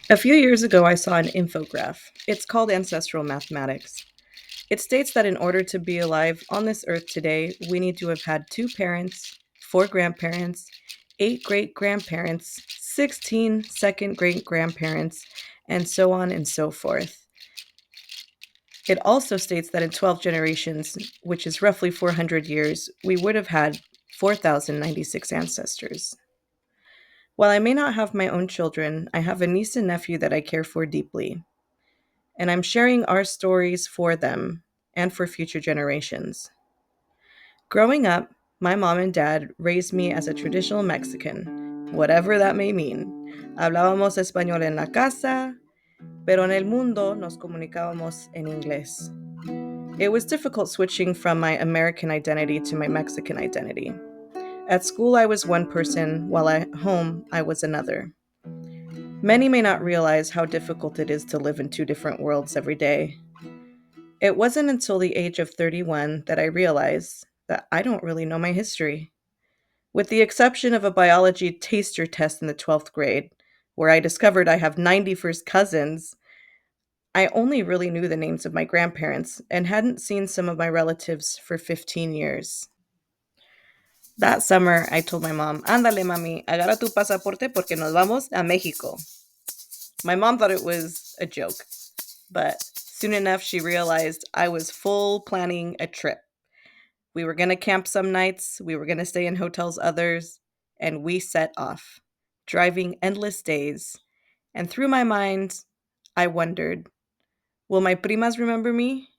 A few years ago, I saw an infograph. It's called Ancestral Mathematics. It states that in order to be alive on this earth today, we need to have had two parents, four grandparents, eight great grandparents, 16 second great grandparents, and so on and so forth. It also states that in 12 generations, which is roughly 400 years, we would have had 4,096 ancestors. While I may not have my own children, I have a niece and nephew that I care for deeply, and I'm sharing our stories for them and for future generations. Growing up, my mom and dad raised me as a traditional Mexican, whatever that may mean. Hablábamos español en la casa, pero en el mundo nos comunicábamos en inglés. It was difficult switching from my American identity to my Mexican identity. At school, I was one person, while at home, I was another. Many may not realize how difficult it is to live in two different worlds every day. It wasn't until the age of 31 that I realized that I don't really know my history. With the exception of a biology taster test in the 12th grade, where I discovered I have 91st cousins, I only really knew the names of my grandparents and hadn't seen some of my relatives for 15 years. That summer, I told my mom, Ándale, mami, agarra tu pasaporte porque nos vamos a Mexico. My mom thought it was a joke, but soon enough she realized I was full planning a trip. We were going to camp some nights, we were going to stay in hotels others, and we set off, driving endless days. And through my mind, I wondered, will my primas remember me?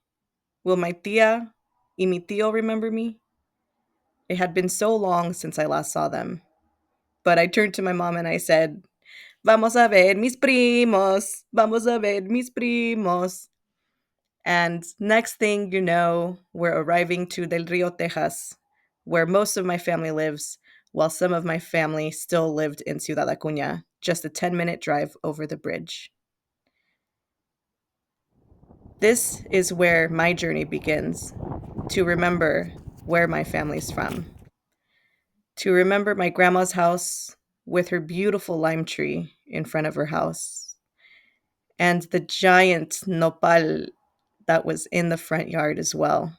Will my tía y mi tío remember me? It had been so long since I last saw them. But I turned to my mom and I said, Vamos a ver mis primos. Vamos a ver mis primos. And next thing you know, we're arriving to Del Rio, Texas, where most of my family lives, while some of my family still lived in Ciudad Acuña, just a 10-minute drive over the bridge. This is where my journey begins, to remember where my family's from, to remember my grandma's house with her beautiful lime tree in front of her house, and the giant nopal that was in the front yard as well.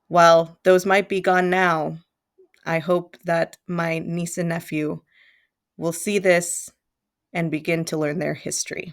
While those might be gone now, I hope that my niece and nephew will see this and begin to learn their history.